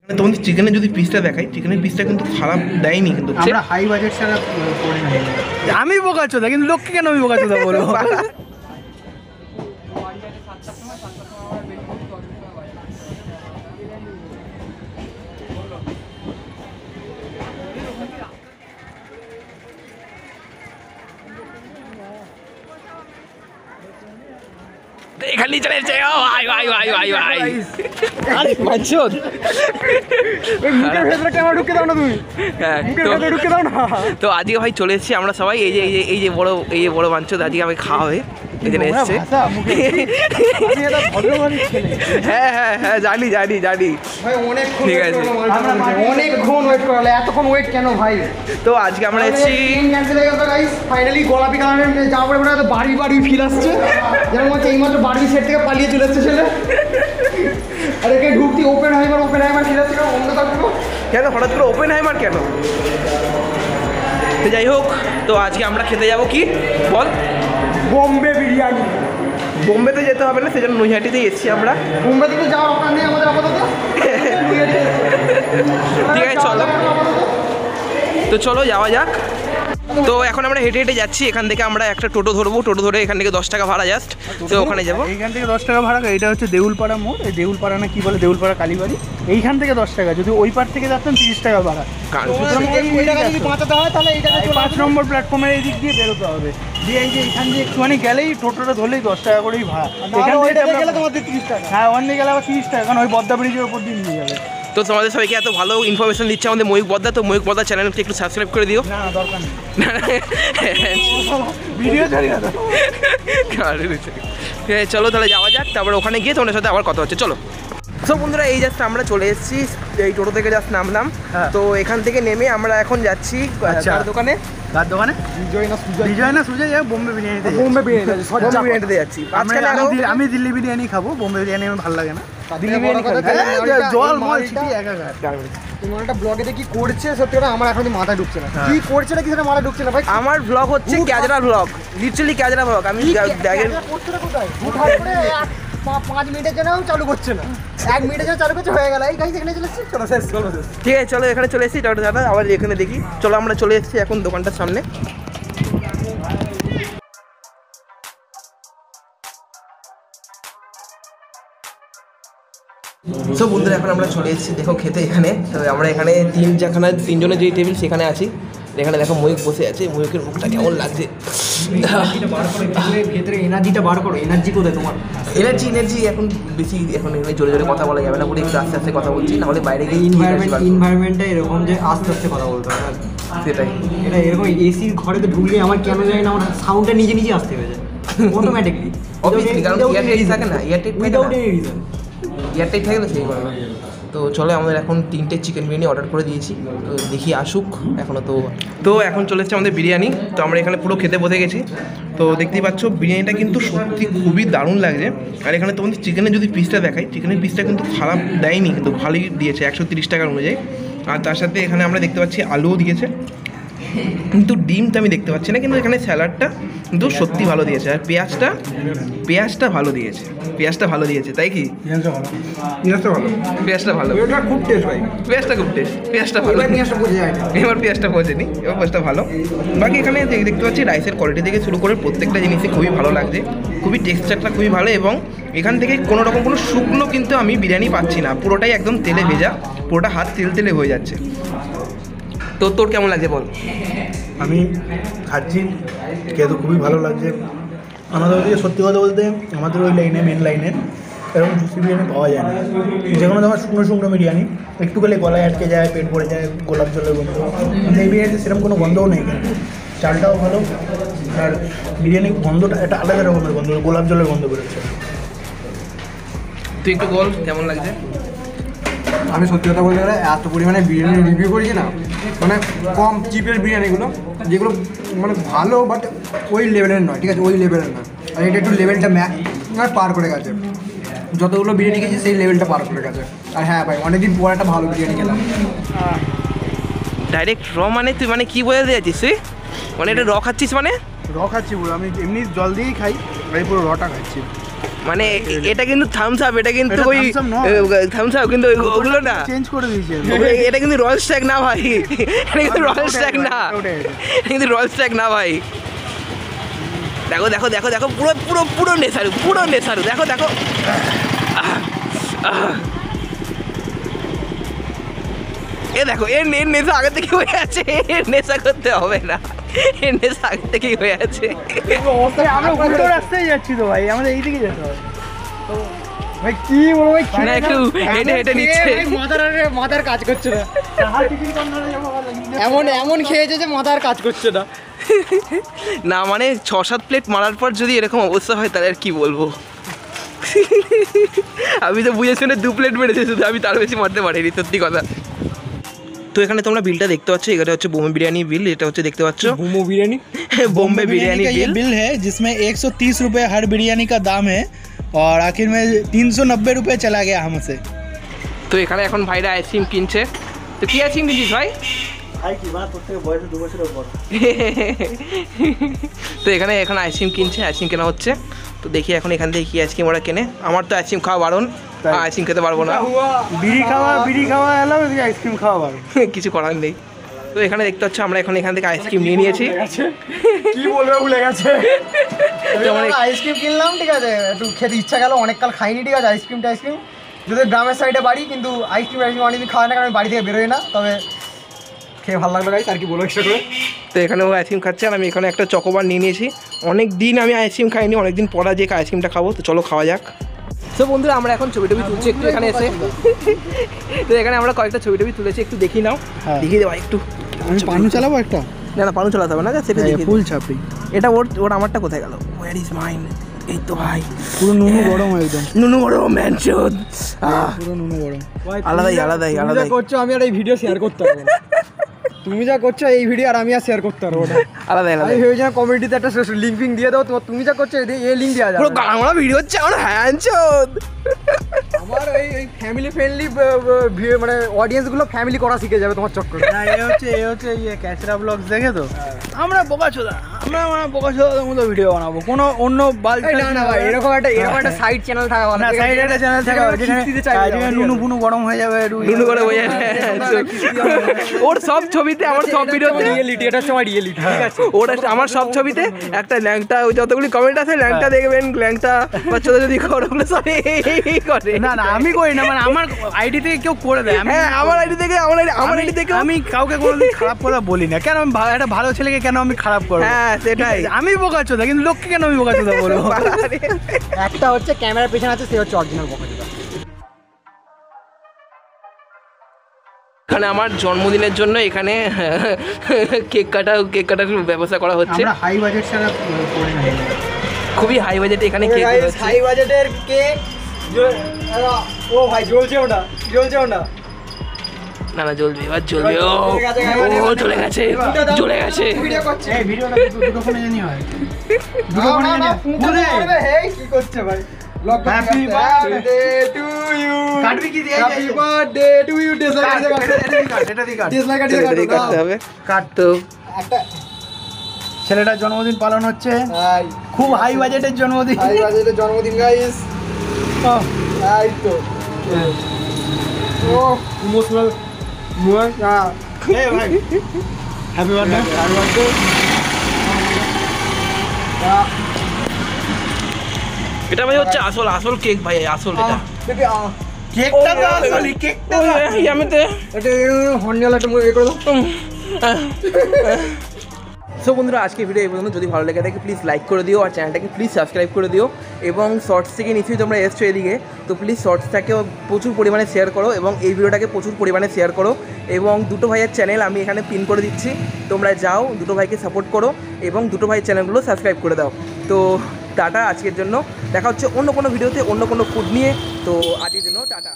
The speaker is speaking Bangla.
তোমাদের চিকেনের যদি পিসটা দেখাই, চিকেনের পিসটা কিন্তু খারাপ দেয়নি, কিন্তু আমরা হাই বাজেট ছাড়া করি না। আমি বোকাচোদা, কিন্তু লোককে কেন আমি বোকাচোদা বলবো? এখানে চলে এসেছে, ভাই ভাই ভাই ভাই ভাই মানছোদ মুখের ভেতরে ক্যামেরা ঢুকে দাও না তুমি। হ্যাঁ, মুখের ভেতরে ঢুকে দাও না। তো আজকে ভাই চলে এসেছি আমরা সবাই, এই যে বড় মানছোদ আজকে আমি খাওয়া হবে এখানে এসছে। হ্যাঁ হ্যাঁ হ্যাঁ জানি জানি জানি ঠিক আছে, অনেকক্ষণ ওয়েট করালে, এতক্ষণ ওয়েট কেন ভাই? তো আজকে আমরা এসেছি ফাইনালি গোলাপি কালারের যাওয়ার পরে মনে হয় বাড়ি বাড়ি ফিল আসছে, যেমন হচ্ছে এইমাত্র বাড়ি সেট থেকে পালিয়ে চলে এসছে ছেলে। আর একে ঢুকতি ওপেন হাইমার ফিল আসছে, অন্য থাকবো কেন হঠাৎ করে ওপেন হাইমার কেন? তো যাই হোক, তো আজকে আমরা খেতে যাবো কি বল? বোম্বে বিরিয়ানি। বোম্বেতে যেতে হবে না, সেজন্য নৈহাটিতেই এসেছি আমরা। বোম্বেতে তো যাওয়ার দরকার নেই আমাদের আপাতত। ঠিক আছে চলো, তো চলো যাওয়া যাক। তো এখন আমরা হেঁটে হেঁটে যাচ্ছি, এখান থেকে আমরা একটা টোটো ধরবো, টোটো ধরে এখান থেকে 10 টাকা ভাড়া জাস্ট, তো ওখানে যাবো। এইখান থেকে 10 টাকা ভাড়া, এটা হচ্ছে দেউলপাড়া মোড়, এই দেউলপাড়া না কি বলে, দেউলপাড়া কালীবাড়ি। এইখান থেকে 10 টাকা, যদি ওই পার থেকে যাচ্ছেন 30 টাকা ভাড়া। যদি বাঁচাতে হয় তাহলে এইটাকে 5 নম্বর প্ল্যাটফর্মের এই দিক দিয়ে বেরোতে হবে, দিয়ে এই যে এখান দিয়ে একটুখানি গেলেই টোটোটা ধরলেই 10 টাকা করেই ভাড়া। এখান থেকে গেলে তোমাদের 30 টাকা। হ্যাঁ, ওখান থেকে গেলে আবার 30 টাকা, কারণ ওই বদ্দা ব্রিজের ওপর দিয়ে নিয়ে যাবে। তো তোমাদের সবাইকে এত ভালো ইনফরমেশন দিচ্ছে আমাদের ময়ূক বদ্দা, তো ময়ূক বদ্দা চ্যানেলকে একটু সাবস্ক্রাইব করে দিও। না দরকার নেই, ভিডিও ছাড়ি না। চলো তাহলে যাওয়া যাক, তারপরে ওখানে গিয়ে তোমাদের সাথে আবার কথা হচ্ছে, চলো। সব বন্ধুরা, এই জাস্ট আমরা চলে এসেছি, এই টোটো থেকে জাস্ট নামলাম। তো এখান থেকে নেমে আমরা এখন যাচ্ছি দোকানে, কার দোকানে? বিজয় না সুজয়, বোম্বে বিরিয়ানিতে। বোম্বে বিরিয়ানিতে যাচ্ছি। আমি দিল্লি বিরিয়ানি খাবো, বোম্বে বিরিয়ানি আমার ভালো লাগে না। দিল্লি বিরিয়ানি জল মল ছিটি একাকার। তোমার একটা ব্লগে কি করছে সত্যি কথা আমার এখন মাথায় ঢুকছে না, কি করছে না কি সেটা মাথায় ঢুকছে না ভাই। আমার ব্লগ হচ্ছে ক্যাজরা ব্লগ, লিটারালি ক্যাজরা ব্লগ। আমি ব্যাগের করছে না কোথায় 5 মিনিটের জন্য চালু করছে না, 1 মিনিটের জন্য চালু করছে, হয়ে গেল। এই গাইস এখানে চলে এসেছি, চলো শেষ। ঠিক আছে চলো, এখানে চলে এসেছি, দাদা আবার এখানে দেখি। চলো আমরা চলে এসেছি এখন দোকানটার সামনে। সো বন্ধুরা, এখন আমরা চলে এসেছি দেখো খেতে এখানে। তো আমরা এখানে তিনজনের যে টেবিল সেখানে আছি। এখানে দেখো ময়ূক বসে আছে, ময়ূকের মুখটা কেমন লাগছে। ভেতরে এনার্জিটা বার করো, এনার্জি কোথায় তোমার? এনার্জি এখন বেশি, এখন এখানে জোরে জোরে কথা বলা যাবে না বলে একটু আস্তে আস্তে কথা বলছি, নাহলে বাইরে গিয়ে ইনভায়রনমেন্টটা এরকম যে আস্তে আস্তে কথা বলতে হবে। সেটাই, এটা এরকম এসির ঘরেতে ঢুকলে আমার কেন জানি না আমার সাউন্ডটা নিজে নিজে আসতে হয়ে যায় অটোমেটিকলি। অবভিয়াসলি, কারণ এয়ারটাইট থাকে না, এয়ারটাইট থাকে না, সেই কারণে। তো চলো, আমাদের এখন 3টে চিকেন বিরিয়ানি অর্ডার করে দিয়েছি, তো দেখি আসুক এখনও। তো এখন চলে এসেছে আমাদের বিরিয়ানি, তো আমরা এখানে পুরো খেতে বসে গেছি। তো দেখতেই পাচ্ছ বিরিয়ানিটা কিন্তু সত্যি খুবই দারুণ লাগছে। আর এখানে তোমাদের চিকেনের যদি পিসটা দেখাই, চিকেনের পিসটা কিন্তু খারাপ দেয়নি, কিন্তু ভালোই দিয়েছে 130 টাকার অনুযায়ী। আর তার সাথে এখানে আমরা দেখতে পাচ্ছি আলুও দিয়েছে, কিন্তু ডিমটা আমি দেখতে পাচ্ছি না, কিন্তু এখানে স্যালাডটা কিন্তু সত্যি ভালো দিয়েছে। আর পেঁয়াজটা ভালো দিয়েছে, তাই কি? পেঁয়াজটা ভালো, খুব টেস্ট ভাই, পেঁয়াজটা ভালো। এবার পেঁয়াজটা পৌঁছেনি, এবার পেঁয়াজটা ভালো। বাকি এখানে দেখতে পাচ্ছি রাইসের কোয়ালিটি থেকে শুরু করে প্রত্যেকটা জিনিসই খুবই ভালো লাগছে, খুবই টেক্সচারটা খুবই ভালো। এবং এখান থেকে কোনো রকম কোনো শুকনো কিন্তু আমি বিরিয়ানি পাচ্ছি না, পুরোটাই একদম তেলে ভেজা, পুরোটা হাত তেলে হয়ে যাচ্ছে। তো তোর কেমন লাগছে বল? আমি খাচ্ছি, খেতে খুবই ভালো লাগছে। আমাদের ওদিকে সত্যি কথা বলতে আমাদের ওই লাইনে, মেন লাইনে এরকম জুসি বিরিয়ানি পাওয়া যায় না। যে কোনো তোমার শুকনো বিরিয়ানি একটু গেলে গলায় আটকে যায়, পেট ভরে যায়, গোলাপ জলের গন্ধ। এই বিরিয়ানিতে সেরকম কোনো গন্ধও নেই, কিন্তু চালটাও ভালো। আর বিরিয়ানির গন্ধটা একটা আলাদা রকমের গন্ধ, গোলাপ জলের গন্ধ বেরোচ্ছে। তুই একটু বল কেমন লাগছে? আমি সত্যি কথা বলতে গেলে এত পরিমাণে বিরিয়ানি রিভিউ করেছি না, মানে কম চিপের বিরিয়ানিগুলো যেগুলো মানে ভালো বাট ওই লেভেলের নয়, ঠিক আছে, ওই লেভেলের নয়। আর এটা একটু লেভেলটা পার করে গেছে, যতগুলো বিরিয়ানি খেয়েছি সেই লেভেলটা পার করে গেছে। আর হ্যাঁ ভাই, অনেকদিন পর একটা ভালো বিরিয়ানি খেলাম। ডাইরেক্ট র মানে তুই মানে কি বোঝাতে যাচ্ছিস তুই? মানে এটা র খাচ্ছিস? মানে র খাচ্ছি পুরো, আমি এমনি জল দিয়েই খাই, আমি পুরো রটা খাচ্ছি। মানে এটা কিন্তু থামস আপ, এটা কিন্তু ওই থামস আপ, কিন্তু ওগুলো না, চেঞ্জ করে দিয়েছে। এটা কিন্তু রয়্যাল স্ট্যাগ না ভাই, এটা কিন্তু রয়্যাল স্ট্যাগ না, এটা কিন্তু রয়্যাল স্ট্যাগ না ভাই। দেখো দেখো দেখো দেখো, পুরো পুরো পুরো নেশারু, পুরো নেশারু, দেখো দেখো। এ দেখো, এর নেশা আগে থেকে হয়ে আছে, এর নেশা করতে হবে না, এর নেশা আগে থেকেই হয়ে আছে। আমরা উল্টো রাস্তায় যাচ্ছি তো ভাই, আমাদের এই দিকে যেতে হবে। ভাই কি বলবো ভাই, একটু হেঁটে হেঁটে নিচ্ছে, মাথার কাজ করছে না, এমন খেয়েছে যে মাথার কাজ করছে না। না মানে 6-7 প্লেট মারার পর যদি এরকম অবস্থা হয় তাহলে আর কি বলবো। আমি তো বুঝে শুনে 2 প্লেট মেরেছি শুধু, আমি তার বেশি মারতে পারিনি, সত্যি কথা। তো এখানে তোমরা বিলটা দেখতে পাচ্ছ, এখানে হচ্ছে বোম্বে বিরিয়ানি বিল, এটা হচ্ছে দেখতে পাচ্ছ বোম্বে বিরিয়ানি, বোম্বে বিরিয়ানি बिल है जिसमें 130 रुपये हर बिरयानी का दाम है और आखिर में 390 रुपये चला गया हमसे। তো এখানে এখন ভাইরা আইসক্রিম কিনছে। তো কি আইসক্রিম কিনছিস ভাই? তো এখানে এখন আইসক্রিম কিনছে, আইসক্রিম কেনা হচ্ছে। তো দেখি এখন এখান থেকে কি আইসক্রিম ওরা কেনে। আমার তো আইসক্রিম খাওয়া বারণ, আইসক্রিম খেতে পারবো না। বিড়ি খাওয়া এলাম, আইসক্রিম খাওয়া বারণ, কিছু করার নেই। তো এখানে দেখতে পাচ্ছ আমরা এখন এখান থেকে আইসক্রিম নিয়ে নিয়েছি। কি বলবে ভুলে গেছে। আইসক্রিম কিনলাম, ঠিক আছে, একটু খেতে ইচ্ছা গেল, অনেককাল খাইনি, ঠিক আছে, আইসক্রিম যদি গ্রামের সাইডে বাড়ি, কিন্তু আইসক্রিম অনেকদিন খাওয়া না, কারণ আমি বাড়ি থেকে বেরোই না, তবে খেয়ে ভালো লাগলো গাইস, আর কি বলবো এক্সট্রা করে। তো এখানে ও আইসক্রিম খাচ্ছে আর আমি এখানে একটা চকোবার নিয়ে নিয়েছি। অনেক দিন আমি আইসক্রিম খাইনি, অনেকদিন পরে যে আইসক্রিমটা খাবো, তো চলো খাওয়া যাক। তো বন্ধুরা আমরা এখন ছবি টবি তুলছি একটু এখানে এসে। তো এখানে আমরা কয়েকটা ছবি টবি তুলেছি, একটু দেখি নাও, দেখিয়ে দেবো একটু। আমি পানু চালাবো একটা, না না পানু চালাতে হবে না, সেটা ফুল ছাপড়ি। এটা ওর আমারটা কোথায় গেল? Where is mine? এই তো ভাই, পুরো নুনু গরম একদম, নুনু গরম ম্যানশন, পুরো নুনু গরম, আলাদাই আলাদাই আলাদাই করছো। আমি আর এই ভিডিও শেয়ার করতে পারবো না, তুমি যা করছো এই ভিডিও আর আমি আর শেয়ার করতে পারবো না, আলাদাই আলাদাই। আমি ভেবেছিলাম কমিউনিটিতে একটা লিঙ্ক ফিঙ্ক দিয়ে দাও, তুমি যা করছো এই লিঙ্ক দেওয়া যাবে। পুরো গানা ভিডিও হচ্ছে আমার হ্যান্ডশন। আমার এই ফ্যামিলি ফ্রেন্ডলি মানে অডিয়েন্স গুলো ফ্যামিলি করা শিখে যাবে তোমার চক্করে। না এ হচ্ছে ক্যাচরা ব্লগস দেখে তো আমরা বোকাচোদা, আমরা বোকাচোদার মতো ভিডিও বানাবো, কোনো অন্য না ভাই, এরকম একটা সাইড চ্যানেল থাকা ভালো, না সাইড একটা চ্যানেল থাকা যেখানে নুনু ফুনু গরম হয়ে যাবে, নুনু গরম হয়ে যাবে। ওর সব ছবিতে, আমার সব ভিডিওতে রিয়েলিটি, এটা সময় রিয়েলিটি, ঠিক আছে, ওর আমার সব ছবিতে একটা ল্যাংটা, ওই যতগুলি কমেন্ট আছে ল্যাংটা দেখবেন, ল্যাংটা বাচ্চাদের যদি ওগুলো সব এই করে। না না আমি করি না, মানে আমার আইডি থেকে কেউ করে দেয়। হ্যাঁ আমার আইডি থেকে, আমার আইডি থেকে আমি কাউকে কোনোদিন খারাপ কথা বলি না, কেন আমি একটা ভালো ছেলেকে কেন আমি খারাপ করবো? হ্যাঁ সেটাই, আমি বোকাচোদা, কিন্তু লোককে কেন আমি বোকাচোদা বলবো? একটা হচ্ছে ক্যামেরার পেছনে আছে, সে হচ্ছে অরিজিনাল বোকাচোদা। এখানে আমার জন্মদিনের জন্য এখানে কেক কাটার ব্যবস্থা করা হচ্ছে। আমরা হাই বাজেট ছাড়া করি না, খুবই হাই বাজেটে এখানে কেক হচ্ছে। হাই বাজেটের কেক। ও ভাই জ্বলছেও না, না না জ্বলবে, এবার জ্বলবে। ও চলে গেছে, চলে গেছে। এই ভিডিওটা দুটো ফোনে জানি হয়, দুটো ফোনে জানি হয়। হেই কি করছে ভাই? হ্যাপি বার্থডে টু ইউ, কাটবি কি দিয়ে? হ্যাপি বার্থডে টু ইউ, এটা দি কাট। কাটতে হবে। কাট তো একটা ছেলেটার জন্মদিন পালন হচ্ছে, খুব হাই বাজেটের জন্মদিন, হাই বাজেটের জন্মদিন গাইস। এই তো ও ইমোশনাল মোমেন্ট। এই ভাই হ্যাপি বার্থডে, হ্যাপি বার্থডে। এটা ভাই হচ্ছে আসল কেক ভাই, আসল এটা কেকটা তো আসলে কেকটা ইয়ামিতে এটা হর্নিয়াল একটা মুভি করে দাও। সো বন্ধুরা আজকে ভিডিও এই পর্যন্ত। যদি ভালো লেগে থাকে প্লিজ লাইক করে দিও, আর চ্যানেলটাকে প্লিজ সাবস্ক্রাইব করে দিও, এবং শর্টস থেকে নিশ্চয়ই তোমরা এসছো এদিকে, তো প্লিজ শর্টসটাকেও প্রচুর পরিমাণে শেয়ার করো, এবং এই ভিডিওটাকে প্রচুর পরিমাণে শেয়ার করো, এবং দুটো ভাইয়ের চ্যানেল আমি এখানে পিন করে দিচ্ছি, তোমরা যাও দুটো ভাইকে সাপোর্ট করো, এবং দুটো ভাইয়ের চ্যানেলগুলো সাবস্ক্রাইব করে দাও। তো টাটা আজকের জন্য, দেখা হচ্ছে অন্য কোনো ভিডিওতে অন্য কোনো ফুড নিয়ে। তো আজকের জন্য টাটা।